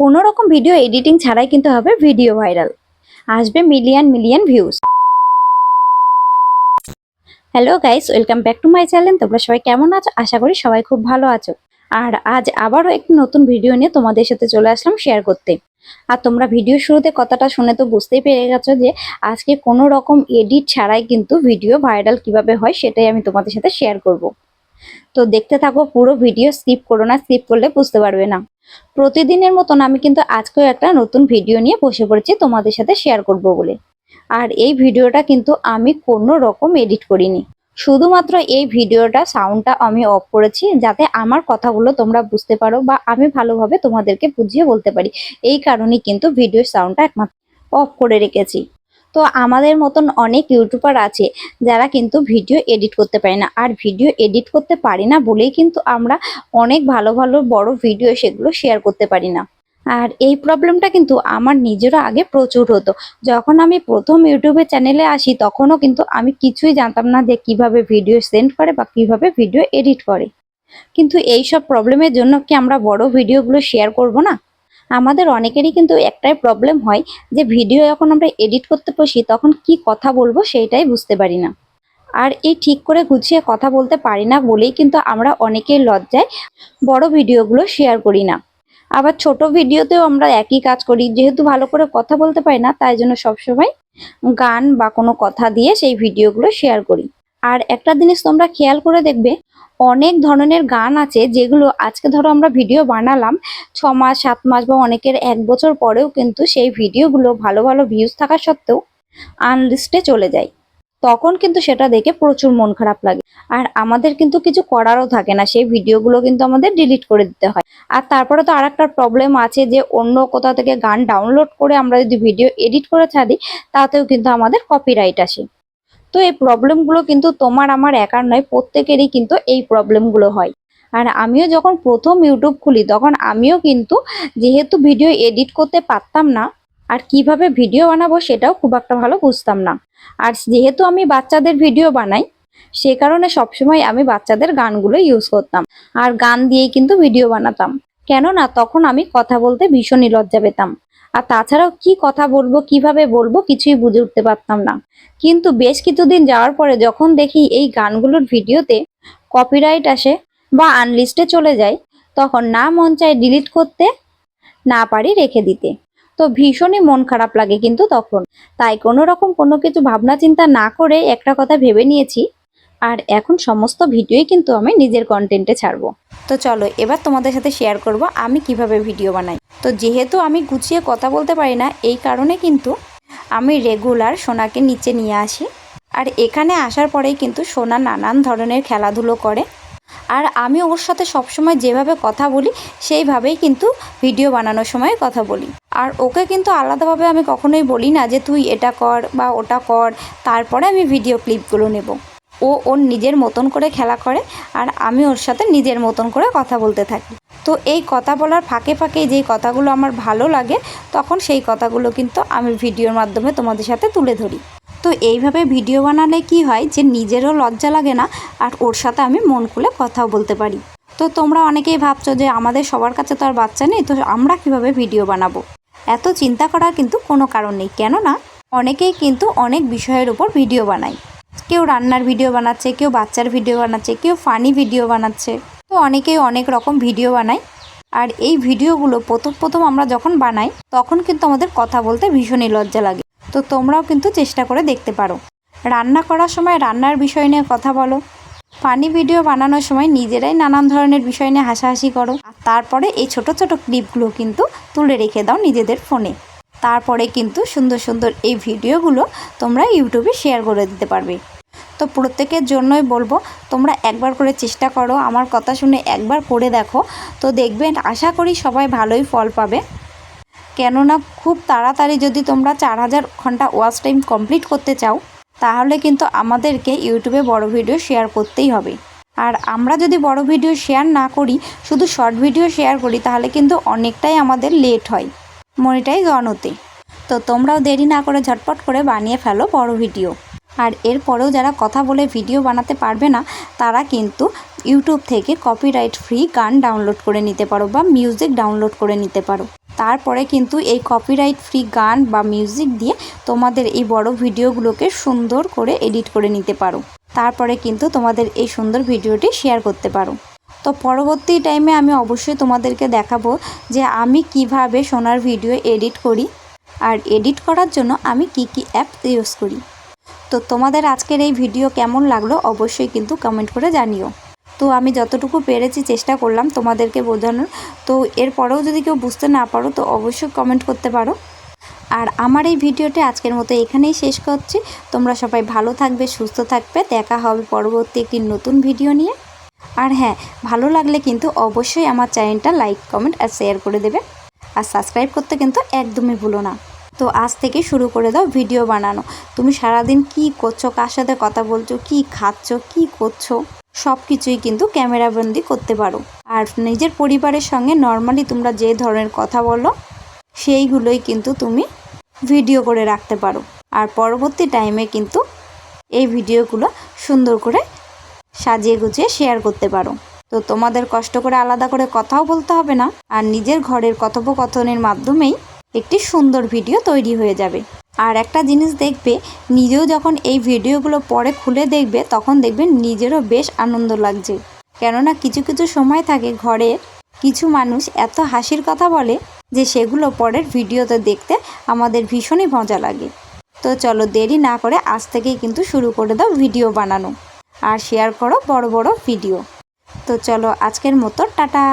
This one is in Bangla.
কোনো রকম ভিডিও এডিটিং ছাড়াই কিন্তু হবে ভিডিও ভাইরাল, আসবে million million views. Hello guys, welcome back to my channel. তোমরা সবাই কেমন আছো? আশা করি সবাই খুব ভালো আছো। আর আজ আবারও একটি নতুন ভিডিও নিয়ে তোমাদের সাথে চলে আসলাম শেয়ার করতে। আর তোমরা ভিডিও শুরুতে কথাটা শুনে তো বুঝতেই পেরে গেছো যে আজকে কোনো রকম এডিট ছাড়াই কিন্তু ভিডিও ভাইরাল কিভাবে হয় সেটাই আমি তোমাদের সাথে শেয়ার করব। তো দেখতে থাকো পুরো ভিডিও, স্কিপ করো না, স্কিপ করলে বুঝতে পারবে না। প্রতিদিনের মতন আমি কিন্তু আজকেও একটা নতুন ভিডিও নিয়ে বসে পড়েছি তোমাদের সাথে শেয়ার করব বলে। আর এই ভিডিওটা কিন্তু আমি কোনো রকম এডিট করিনি, শুধুমাত্র এই ভিডিওটা সাউন্ডটা আমি অফ করেছি যাতে আমার কথাগুলো তোমরা বুঝতে পারো বা আমি ভালোভাবে তোমাদেরকে বুঝিয়ে বলতে পারি। এই কারণেই কিন্তু ভিডিওর সাউন্ডটা একমাত্র অফ করে রেখেছি। তো আমাদের মতন অনেক ইউটিউবার আছে যারা কিন্তু ভিডিও এডিট করতে পারে না, আর ভিডিও এডিট করতে পারি না বলেই কিন্তু আমরা অনেক ভালো ভালো বড় ভিডিও সেগুলো শেয়ার করতে পারি না। আর এই প্রবলেমটা কিন্তু আমার নিজেরও আগে প্রচুর হতো। যখন আমি প্রথম ইউটিউবে চ্যানেলে আসি তখনও কিন্তু আমি কিছুই জানতাম না যে কিভাবে ভিডিও সেন্ড করে বা কিভাবে ভিডিও এডিট করে। কিন্তু এই সব প্রবলেমের জন্য কি আমরা বড় ভিডিওগুলো শেয়ার করব না? আমাদের অনেকেরই কিন্তু একটাই প্রবলেম হয় যে ভিডিও যখন আমরা এডিট করতে বসি তখন কি কথা বলবো সেইটাই বুঝতে পারি না। আর এই ঠিক করে গুছিয়ে কথা বলতে পারি না বলেই কিন্তু আমরা অনেকেই লজ্জায় বড় ভিডিওগুলো শেয়ার করি না। আবার ছোট ভিডিওতেও আমরা একই কাজ করি, যেহেতু ভালো করে কথা বলতে পারি না তাই জন্য সবসময় গান বা কোনো কথা দিয়ে সেই ভিডিওগুলো শেয়ার করি। আর একটা জিনিস তোমরা খেয়াল করে দেখবে, অনেক ধরনের গান আছে যেগুলো আজকে ধরো আমরা ভিডিও বানালাম 6 মাস 7 মাস বা অনেকের 1 বছর পরেও কিন্তু সেই ভিডিওগুলো ভালো ভালো ভিউজ থাকা সত্ত্বেও আনলিস্টে চলে যায়। তখন কিন্তু সেটা দেখে প্রচুর মন খারাপ লাগে। আর আমাদের কিন্তু কিছু করারও থাকে না, সেই ভিডিওগুলো কিন্তু আমাদের ডিলিট করে দিতে হয়। আর তারপরে তো আরেকটা প্রবলেম আছে যে অন্য কোথাও থেকে গান ডাউনলোড করে আমরা যদি ভিডিও এডিট করে ছাড়ি তাতেও কিন্তু আমাদের কপিরাইট আসে। তো এই প্রবলেমগুলো কিন্তু তোমার আমার একার নয়, প্রত্যেকেরই কিন্তু এই প্রবলেমগুলো হয়। আর আমিও যখন প্রথম ইউটিউব খুলি তখন আমিও কিন্তু যেহেতু ভিডিও এডিট করতে পারতাম না আর কিভাবে ভিডিও বানাবো সেটাও খুব একটা ভালো বুঝতাম না। আর যেহেতু আমি বাচ্চাদের ভিডিও বানাই সে কারণে সবসময় আমি বাচ্চাদের গানগুলো ইউজ করতাম আর গান দিয়েই কিন্তু ভিডিও বানাতাম। কেননা তখন আমি কথা বলতে ভীষণই লজ্জা পেতাম। আর তাছাড়াও কি কথা বলবো কিভাবে বলবো কিছুই বুঝে উঠতে পারতাম না। কিন্তু বেশ কিছুদিন যাওয়ার পরে যখন দেখি এই গানগুলোর ভিডিওতে কপিরাইট আসে বা আনলিস্টে চলে যায় তখন না মন চায় ডিলিট করতে, না পারি রেখে দিতে। তো ভীষণই মন খারাপ লাগে কিন্তু তখন। তাই কোনো রকম কোনো কিছু ভাবনা চিন্তা না করে একটা কথা ভেবে নিয়েছি, আর এখন সমস্ত ভিডিওই কিন্তু আমি নিজের কন্টেন্টে ছাড়বো। তো চলো এবার তোমাদের সাথে শেয়ার করব আমি কিভাবে ভিডিও বানাই। তো যেহেতু আমি গুছিয়ে কথা বলতে পারি না এই কারণে কিন্তু আমি রেগুলার সোনাকে নিচে নিয়ে আসি। আর এখানে আসার পরেই কিন্তু সোনা নানান ধরনের খেলাধুলো করে। আর আমি ওর সাথে সবসময় যেভাবে কথা বলি সেইভাবেই কিন্তু ভিডিও বানানোর সময় কথা বলি। আর ওকে কিন্তু আলাদাভাবে আমি কখনোই বলি না যে তুই এটা কর বা ওটা কর তারপরে আমি ভিডিও ক্লিপগুলো নেব। ও ওর নিজের মতন করে খেলা করে আর আমি ওর সাথে নিজের মতন করে কথা বলতে থাকি। তো এই কথা বলার ফাঁকে ফাঁকে যেই কথাগুলো আমার ভালো লাগে তখন সেই কথাগুলো কিন্তু আমি ভিডিওর মাধ্যমে তোমাদের সাথে তুলে ধরি। তো এইভাবে ভিডিও বানালে কি হয় যে নিজেরও লজ্জা লাগে না আর ওর সাথে আমি মন খুলে কথাও বলতে পারি। তো তোমরা অনেকেই ভাবছো যে আমাদের সবার কাছে তো আর বাচ্চা নেই, তো আমরা কিভাবে ভিডিও বানাবো। এত চিন্তা করার কিন্তু কোনো কারণ নেই, কেননা অনেকেই কিন্তু অনেক বিষয়ের উপর ভিডিও বানায়। কেউ রান্নার ভিডিও বানাচ্ছে, কেউ বাচ্চার ভিডিও বানাচ্ছে, কেউ ফানি ভিডিও বানাচ্ছে। তো অনেকেই অনেক রকম ভিডিও বানায়। আর এই ভিডিওগুলো প্রথম আমরা যখন বানাই তখন কিন্তু আমাদের কথা বলতে ভীষণই লজ্জা লাগে। তো তোমরাও কিন্তু চেষ্টা করে দেখতে পারো। রান্না করার সময় রান্নার বিষয় নিয়ে কথা বলো, ফানি ভিডিও বানানোর সময় নিজেরাই নানান ধরনের বিষয় নিয়ে হাসাহাসি করো। আর তারপরে এই ছোট ছোট ক্লিপগুলো কিন্তু তুলে রেখে দাও নিজেদের ফোনে। তারপরে কিন্তু সুন্দর সুন্দর এই ভিডিওগুলো তোমরা ইউটিউবে শেয়ার করে দিতে পারবে। তো প্রত্যেকের জন্যই বলবো তোমরা একবার করে চেষ্টা করো, আমার কথা শুনে একবার করে দেখো। তো দেখবেন আশা করি সবাই ভালোই ফল পাবে। কেননা খুব তাড়াতাড়ি যদি তোমরা 4000 ঘন্টা ওয়াচ টাইম কমপ্লিট করতে চাও তাহলে কিন্তু আমাদেরকে ইউটিউবে বড় ভিডিও শেয়ার করতেই হবে। আর আমরা যদি বড় ভিডিও শেয়ার না করি, শুধু শর্ট ভিডিও শেয়ার করি, তাহলে কিন্তু অনেকটাই আমাদের লেট হয় মনিটাইজ অন হতে। তো তোমরাও দেরি না করে ঝটপট করে বানিয়ে ফেলো বড় ভিডিও। আর এরপরেও যারা কথা বলে ভিডিও বানাতে পারবে না তারা কিন্তু ইউটিউব থেকে কপিরাইট ফ্রি গান ডাউনলোড করে নিতে পারো বা মিউজিক ডাউনলোড করে নিতে পারো। তারপরে কিন্তু এই কপিরাইট ফ্রি গান বা মিউজিক দিয়ে তোমাদের এই বড় ভিডিওগুলোকে সুন্দর করে এডিট করে নিতে পারো। তারপরে কিন্তু তোমাদের এই সুন্দর ভিডিওটি শেয়ার করতে পারো। তো পরবর্তী টাইমে আমি অবশ্যই তোমাদেরকে দেখাবো যে আমি কিভাবে সোনার ভিডিও এডিট করি আর এডিট করার জন্য আমি কি কি অ্যাপ ইউজ করি। তো তোমাদের আজকের এই ভিডিও কেমন লাগলো অবশ্যই কিন্তু কমেন্ট করে জানিও। তো আমি যতটুকু পেরেছি চেষ্টা করলাম তোমাদেরকে বোঝানোর। তো এরপরেও যদি কেউ বুঝতে না পারো তো অবশ্যই কমেন্ট করতে পারো। আর আমার এই ভিডিওটি আজকের মতো এখানেই শেষ করছি। তোমরা সবাই ভালো থাকবে, সুস্থ থাকবে। দেখা হবে পরবর্তী একটি নতুন ভিডিও নিয়ে। আর হ্যাঁ, ভালো লাগলে কিন্তু অবশ্যই আমার চ্যানেলটা লাইক, কমেন্ট আর শেয়ার করে দেবে। আর সাবস্ক্রাইব করতে কিন্তু একদমই ভুলো না। তো আজ থেকে শুরু করে দাও ভিডিও বানানো। তুমি সারাদিন কি করছো, কার সাথে কথা বলছো, কি খাচ্ছ, কি করছো, সব কিছুই কিন্তু ক্যামেরাবন্দি করতে পারো। আর নিজের পরিবারের সঙ্গে নর্মালি তোমরা যে ধরনের কথা বলো সেইগুলোই কিন্তু তুমি ভিডিও করে রাখতে পারো। আর পরবর্তী টাইমে কিন্তু এই ভিডিওগুলো সুন্দর করে সাজিয়ে গুছিয়ে শেয়ার করতে পারো। তো তোমাদের কষ্ট করে আলাদা করে কথাও বলতে হবে না, আর নিজের ঘরের কথোপকথনের মাধ্যমেই একটি সুন্দর ভিডিও তৈরি হয়ে যাবে। আর একটা জিনিস দেখবে, নিজেও যখন এই ভিডিওগুলো পরে খুলে দেখবে তখন দেখবে নিজেরও বেশ আনন্দ লাগছে। কেননা কিছু কিছু সময় থাকে ঘরের কিছু মানুষ এত হাসির কথা বলে যে সেগুলো পরের ভিডিওতে দেখতে আমাদের ভীষণই মজা লাগে। তো চলো দেরি না করে আজ থেকেই কিন্তু শুরু করে দাও ভিডিও বানানো আর শেয়ার করো বড় বড় ভিডিও। তো চলো আজকের মতো টাটা।